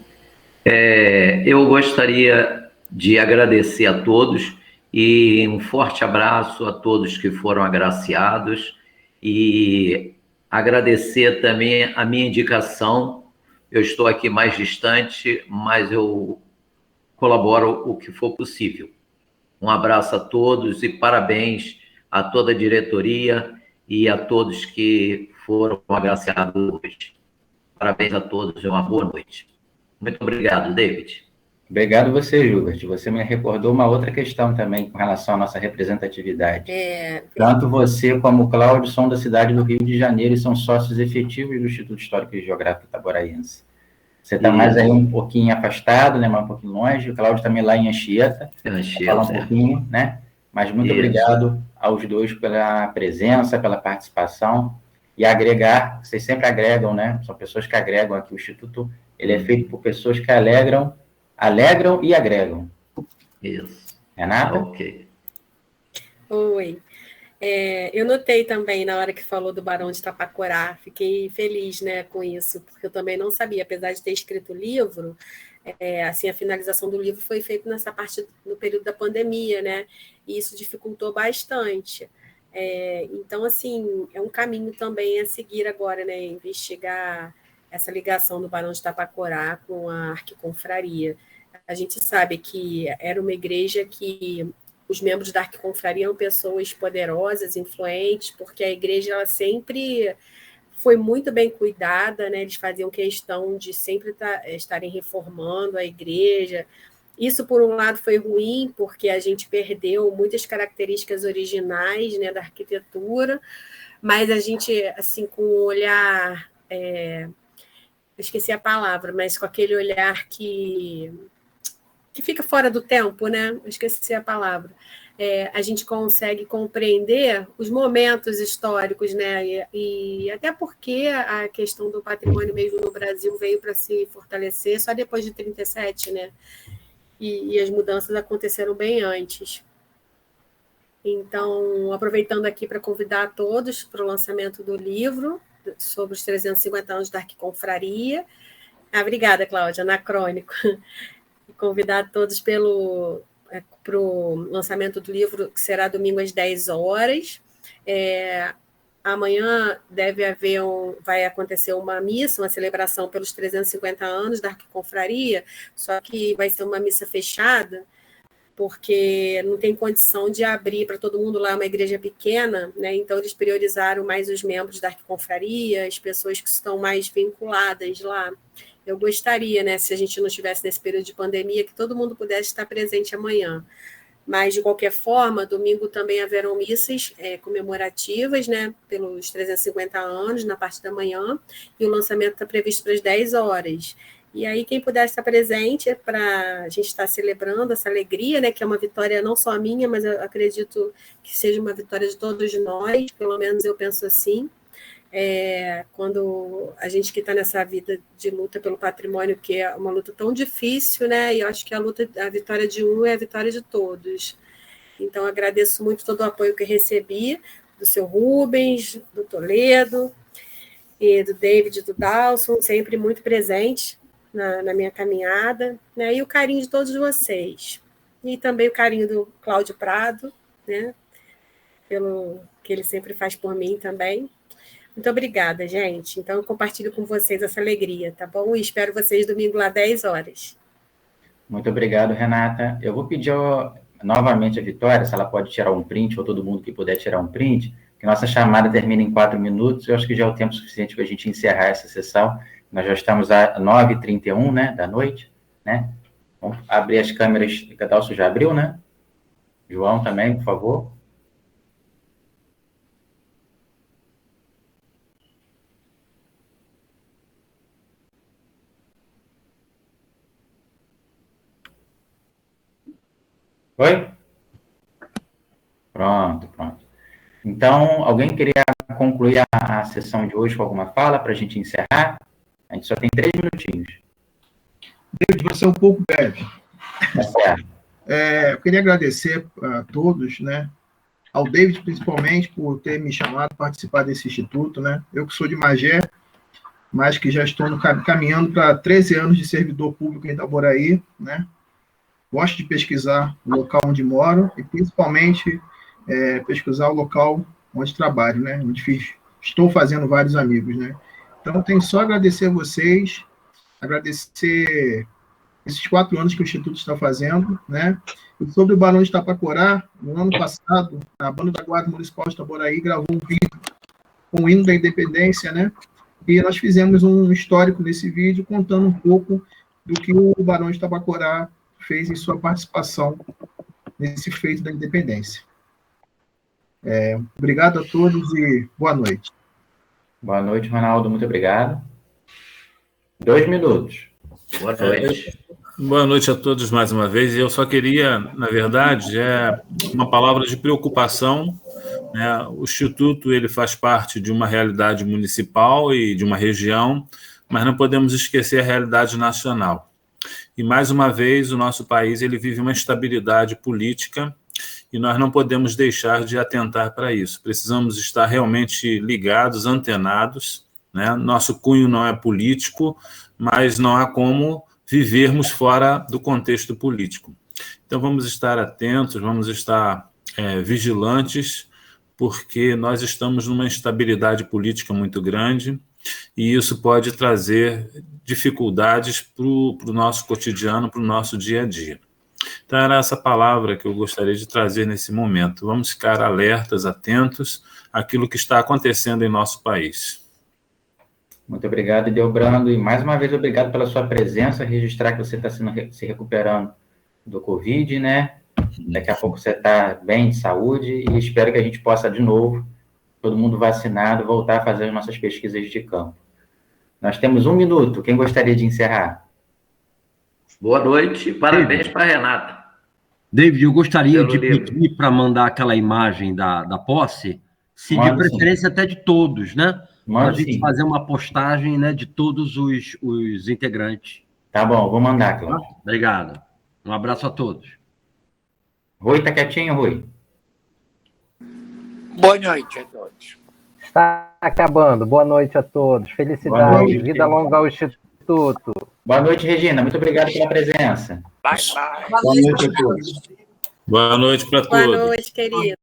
Eu gostaria de agradecer a todos e um forte abraço a todos que foram agraciados e agradecer também a minha indicação. Eu estou aqui mais distante, mas eu colaboro o que for possível. Um abraço a todos e parabéns a toda a diretoria e a todos que foram agraciados hoje. Parabéns a todos e uma boa noite. Muito obrigado, David. Obrigado você, Gilbert. Você me recordou uma outra questão também com relação à nossa representatividade. Tanto você como o Cláudio são da cidade do Rio de Janeiro e são sócios efetivos do Instituto Histórico e Geográfico Itaboraense. Você está mais aí um pouquinho afastado, né, mais um pouquinho longe. O Cláudio também lá em Anchieta. Falar um pouquinho, né? Mas muito obrigado aos dois pela presença, pela participação e agregar. Vocês sempre agregam, né? São pessoas que agregam aqui. O Instituto, ele é feito por pessoas que alegram e agregam. Isso. Renata? Ok. Oi. Eu notei também, na hora que falou do Barão de Tapacorá, fiquei feliz, né, com isso, porque eu também não sabia, apesar de ter escrito o livro, assim, a finalização do livro foi feita nessa parte, no período da pandemia, né, e isso dificultou bastante. Então, assim, é um caminho também a seguir agora, né, investigar essa ligação do Barão de Tapacorá com a Arquiconfraria. A gente sabe que era uma igreja que os membros da Arquiconfraria eram pessoas poderosas, influentes, porque a igreja ela sempre foi muito bem cuidada, né? Eles faziam questão de sempre estarem reformando a igreja. Isso, por um lado, foi ruim, porque a gente perdeu muitas características originais, né, da arquitetura, mas a gente, assim, com um olhar... eu esqueci a palavra, mas com aquele olhar que fica fora do tempo, né? Eu esqueci a palavra. A gente consegue compreender os momentos históricos, né? E até porque a questão do patrimônio mesmo no Brasil veio para se fortalecer só depois de 1937, né? E as mudanças aconteceram bem antes. Então, aproveitando aqui para convidar a todos para o lançamento do livro sobre os 350 anos da Arquiconfraria. Obrigada, Cláudia, anacrônico. Convidar todos para o lançamento do livro, que será domingo às 10 horas. Amanhã vai acontecer uma missa, uma celebração pelos 350 anos da Arquiconfraria, só que vai ser uma missa fechada, porque não tem condição de abrir para todo mundo lá, uma igreja pequena, né? Então eles priorizaram mais os membros da Arquiconfraria, as pessoas que estão mais vinculadas lá. Eu gostaria, né, se a gente não estivesse nesse período de pandemia, que todo mundo pudesse estar presente amanhã. Mas, de qualquer forma, domingo também haverão missas comemorativas, né, pelos 350 anos, na parte da manhã, e o lançamento está previsto para as 10 horas. E aí, quem puder estar presente, para a gente estar celebrando essa alegria, né, que é uma vitória não só minha, mas eu acredito que seja uma vitória de todos nós, pelo menos eu penso assim. Quando a gente que está nessa vida de luta pelo patrimônio, que é uma luta tão difícil, né? E eu acho que a vitória de um é a vitória de todos. Então, agradeço muito todo o apoio que recebi do seu Rubens, do Toledo, e do David e do Dalson, sempre muito presente na minha caminhada, né? E o carinho de todos vocês. E também o carinho do Cláudio Prado, né? Pelo que ele sempre faz por mim também. Muito obrigada, gente. Então, eu compartilho com vocês essa alegria, tá bom? E espero vocês domingo lá, 10 horas. Muito obrigado, Renata. Eu vou pedir novamente a Vitória, se ela pode tirar um print, ou todo mundo que puder tirar um print, que nossa chamada termina em 4 minutos. Eu acho que já é o tempo suficiente para a gente encerrar essa sessão. Nós já estamos às 9h31, né, da noite, né? Vamos abrir as câmeras. Cadalso já abriu, né? João também, por favor. Oi? Pronto. Então, alguém queria concluir a sessão de hoje com alguma fala para a gente encerrar? A gente só tem 3 minutinhos. David, vai ser um pouco breve. Tá certo. Eu queria agradecer a todos, né? Ao David, principalmente, por ter me chamado para participar desse instituto, né? Eu que sou de Magé, mas que já estou caminhando para 13 anos de servidor público em Itaboraí, né? Gosto de pesquisar o local onde moro e, principalmente, pesquisar o local onde trabalho, né? Onde estou fazendo vários amigos, né? Então, tenho só a agradecer a vocês, agradecer esses 4 anos que o Instituto está fazendo, né? E sobre o Barão de Itapacorá, no ano passado, a Banda da Guarda Municipal de Itaboraí gravou um vídeo com o hino da independência, né? E nós fizemos um histórico nesse vídeo, contando um pouco do que o Barão de Itapacorá fez em sua participação nesse feito da independência. Obrigado a todos e boa noite. Boa noite, Ronaldo. Muito obrigado. 2 minutos. Boa noite. Boa noite a todos mais uma vez. Eu só queria, na verdade, uma palavra de preocupação, né? O Instituto ele faz parte de uma realidade municipal e de uma região, mas não podemos esquecer a realidade nacional. E, mais uma vez, o nosso país ele vive uma instabilidade política e nós não podemos deixar de atentar para isso. Precisamos estar realmente ligados, antenados, né? Nosso cunho não é político, mas não há como vivermos fora do contexto político. Então, vamos estar atentos, vamos estar vigilantes, porque nós estamos numa instabilidade política muito grande e isso pode trazer dificuldades para o nosso cotidiano, para o nosso dia a dia. Então, era essa palavra que eu gostaria de trazer nesse momento. Vamos ficar alertas, atentos àquilo que está acontecendo em nosso país. Muito obrigado, Edelbrando. E, mais uma vez, obrigado pela sua presença, registrar que você está se recuperando do Covid, né? Daqui a pouco você está bem de saúde e espero que a gente possa, de novo, todo mundo vacinado, voltar a fazer as nossas pesquisas de campo. Nós temos 1 minuto. Quem gostaria de encerrar? Boa noite. Parabéns para a Renata. David, eu gostaria de pedir para mandar aquela imagem da posse, se de preferência até de todos, né? Para a gente fazer uma postagem, né, de todos os integrantes. Tá bom, vou mandar, Cláudio. Obrigado. Um abraço a todos. Rui, tá quietinho, Rui? Boa noite a todos. Está acabando. Boa noite a todos. Felicidade. Vida longa ao Instituto. Boa noite, Regina. Muito obrigado pela presença. Bye, bye. Boa noite a todos. Boa noite para todos. Boa noite, querido.